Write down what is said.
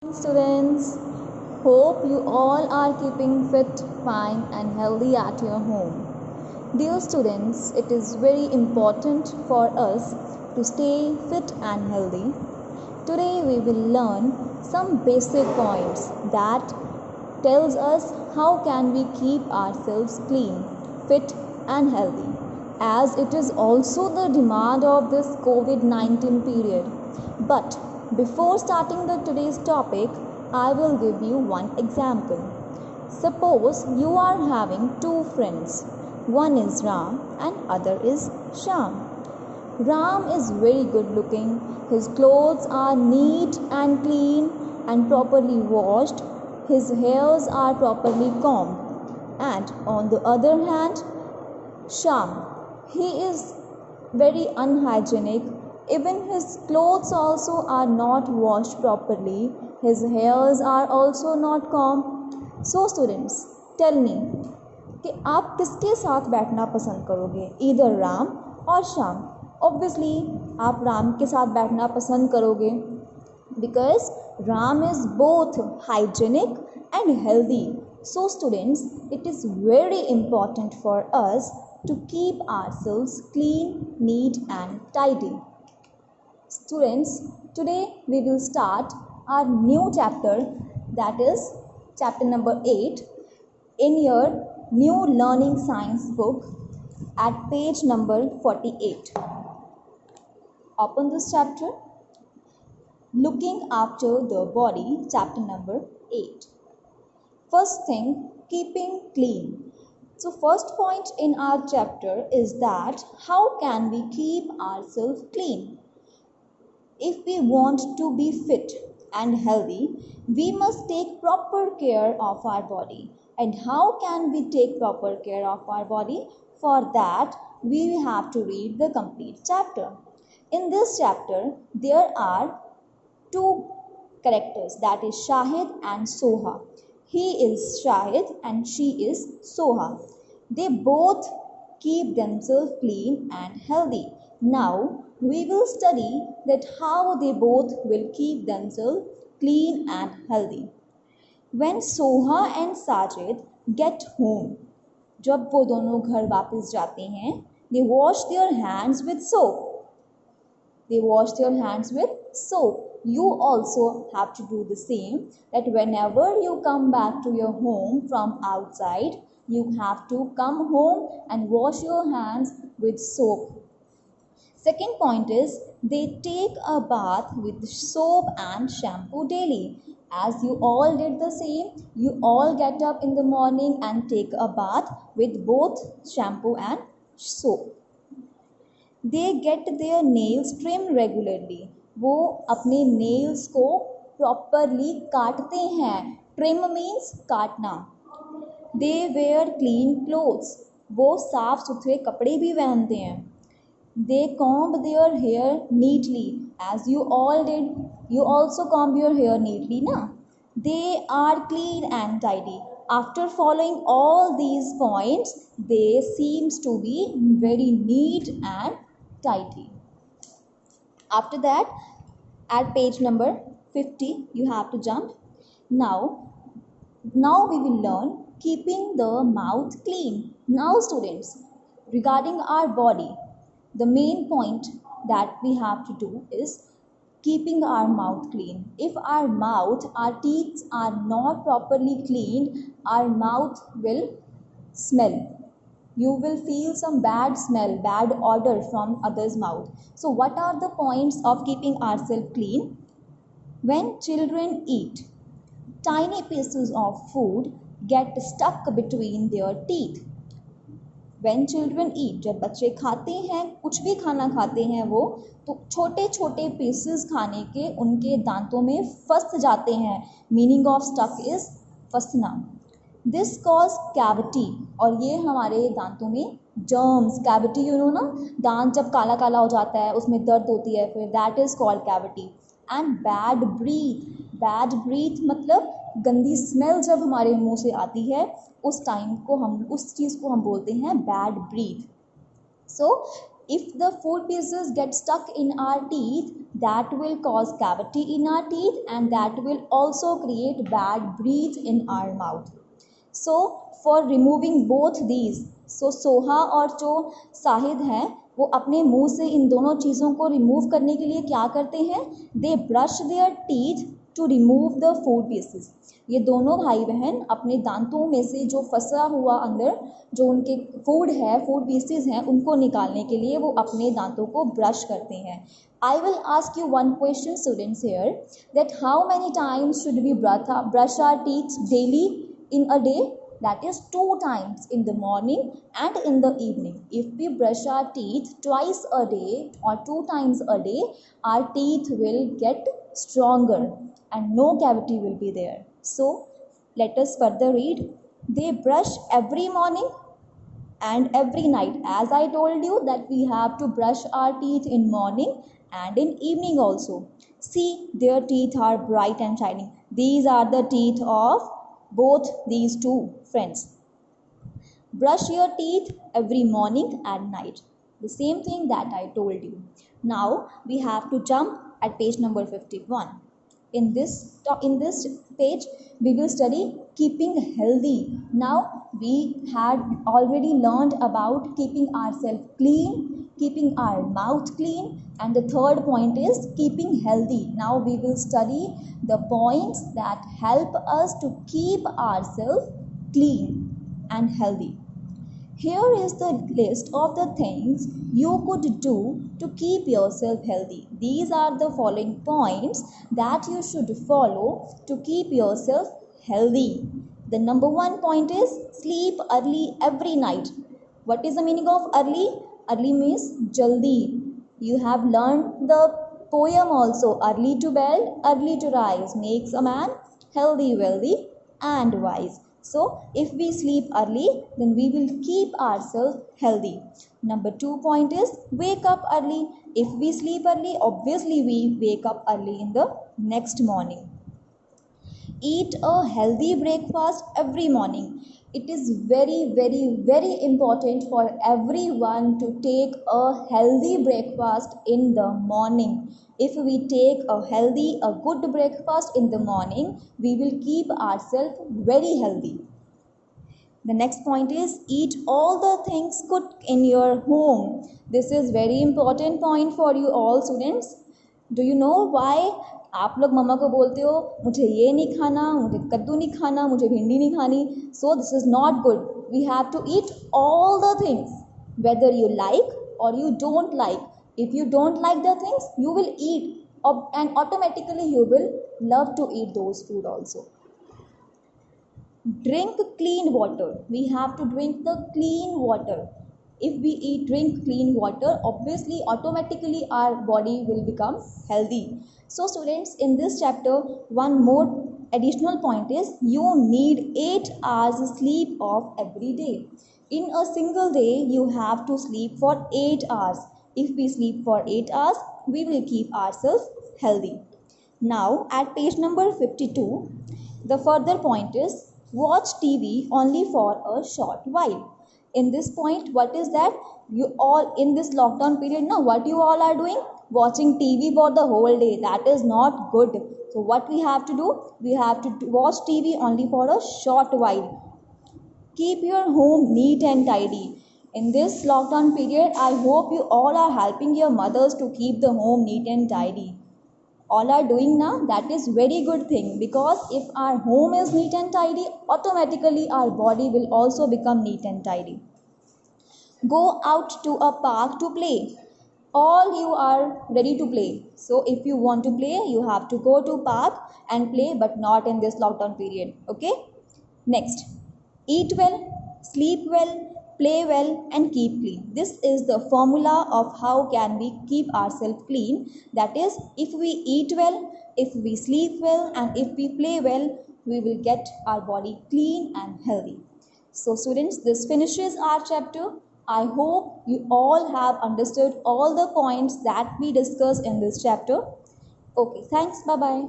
Students, hope you all are keeping fit, fine, and healthy at your home. Dear students, it is very important for us to stay fit and healthy. Today we will learn some basic points that tells us how can we keep ourselves clean, fit and healthy, as it is also the demand of this COVID-19 period. But before starting the today's topic, I will give you one example. Suppose you are having two friends. One is Ram and other is Sham. Ram is very good looking. His clothes are neat and clean and properly washed. His hairs are properly combed. And on the other hand, Sham, he is very unhygienic. Even his clothes also are not washed properly. His hairs are also not combed. So students, tell me कि आप किसके साथ बैठना पसंद करोगे, either Ram और Shyam. Obviously आप राम के साथ बैठना पसंद करोगे because Ram is both hygienic and healthy. So students, it is very important for us to keep ourselves clean, neat and tidy. Students, today we will start our new chapter, that is chapter number 8 in your new learning science book at page number 48. Open this chapter. Looking after the body, chapter number 8. First thing, keeping clean. So first point in our chapter is that how can we keep ourselves clean? If we want to be fit and healthy, we must take proper care of our body. And how can we take proper care of our body? For that, we have to read the complete chapter. In this chapter, there are two characters, that is Shahid and Soha. He is Shahid and she is Soha. They both keep themselves clean and healthy. Now we will study that how they both will keep themselves clean and healthy. When Soha and Sajid get home, जब वो दोनों घर वापस जाते हैं, they wash their hands with soap. They wash their hands with soap. You also have to do the same, that whenever you come back to your home from outside, you have to come home and wash your hands with soap. Second point is they take a bath with soap and shampoo daily. As you all did the same, you all get up in the morning and take a bath with both shampoo and soap. They get their nails trimmed regularly. वो अपने nails को properly काटते हैं. Trim means काटना. They wear clean clothes. वो साफ सुथरे कपड़े भी पहनते हैं. They comb their hair neatly. As you all did, you also comb your hair neatly, na? They are clean and tidy. After following all these points, they seems to be very neat and tidy. After that, at page number 50, you have to jump. Now we will learn keeping the mouth clean. Now students, regarding our body, the main point that we have to do is keeping our mouth clean. If our mouth, our teeth are not properly cleaned, our mouth will smell. You will feel some bad smell, bad odor from others' mouth. So what are the points of keeping ourselves clean? When children eat, tiny pieces of food get stuck between their teeth. When children eat, जब बच्चे खाते हैं, कुछ भी खाना खाते हैं वो, तो छोटे छोटे पीसेस खाने के उनके दांतों में फंस जाते हैं. मीनिंग ऑफ स्टक इज फंसना. दिस कॉज कैविटी, और ये हमारे दांतों में जर्म्स, कैविटी यू नो ना, दांत जब काला काला हो जाता है उसमें दर्द होती है, फिर that is called cavity. And bad breath मतलब गंदी स्मेल जब हमारे मुंह से आती है, उस चीज़ को हम बोलते हैं bad breath. So If the food pieces get stuck in our teeth, that will cause cavity in our teeth and that will also create bad breath in our mouth. So for removing both these, so Soha और जो साहिद हैं वो अपने मुंह से इन दोनों चीज़ों को रिमूव करने के लिए क्या करते हैं, they brush their teeth to remove the food pieces. ये दोनों भाई बहन अपने दांतों में से जो फंसा हुआ अंदर जो उनके फूड है, फूड पीसेस हैं, उनको निकालने के लिए वो अपने दांतों को ब्रश करते हैं। I will ask you one question, students, here, that how many times should we brush our teeth daily in a day? That is 2 times, in the morning and in the evening. If we brush our teeth twice a day or 2 times a day, our teeth will get stronger and no cavity will be there. So let us further read. They brush every morning and every night. As I told you that we have to brush our teeth in morning and in evening also. See, their teeth are bright and shining. These are the teeth of both these two friends. Brush your teeth every morning and night. The same thing that I told you. Now we have to jump at page number 51. In this page we will study keeping healthy. Now we had already learned about keeping ourselves clean, keeping our mouth clean, and the third point is keeping healthy. Now we will study the points that help us to keep ourselves clean and healthy. Here is the list of the things you could do to keep yourself healthy. These are the following points that you should follow to keep yourself healthy. The number 1 point is sleep early every night. What is the meaning of early? Early means jaldi. You have learned the poem also. Early to bed, early to rise makes a man healthy, wealthy and wise. So if we sleep early, then we will keep ourselves healthy. Number 2 point is wake up early. If we sleep early, obviously we wake up early in the next morning. Eat a healthy breakfast every morning. It is very, very, very important for everyone to take a healthy breakfast in the morning. If we take a healthy, a good breakfast in the morning, we will keep ourselves very healthy. The next point is eat all the things cooked in your home. This is very important point for you all students. Do you know why आप लोग मम्मा को बोलते हो मुझे ये नहीं खाना, मुझे कद्दू नहीं खाना, मुझे भिंडी नहीं खानी? So this is not good. We have to eat all the things, whether you like or you don't like. If you don't like the things, you will eat and automatically you will love to eat those food also. Drink clean water. We have to drink the clean water. If we drink clean water, obviously automatically our body will become healthy. So students, in this chapter, one more additional point is you need 8 hours sleep of every day. In a single day, you have to sleep for 8 hours. If we sleep for 8 hours, we will keep ourselves healthy. Now at page number 52, the further point is watch TV only for a short while. In this point, what is that? You all in this lockdown period, now what you all are doing? Watching TV for the whole day. That is not good. So what we have to do? We have to watch TV only for a short while. Keep your home neat and tidy. In this lockdown period, I hope you all are helping your mothers to keep the home neat and tidy. All are doing now, that is very good thing, because if our home is neat and tidy, automatically our body will also become neat and tidy. Go out to a park to play. All you are ready to play. So if you want to play, you have to go to park and play, but not in this lockdown period. Okay? Next, eat well, sleep well, play well and keep clean. This is the formula of how can we keep ourselves clean. That is, if we eat well, if we sleep well and if we play well, we will get our body clean and healthy. So students, this finishes our chapter. I hope you all have understood all the points that we discussed in this chapter. Okay, thanks. Bye-bye.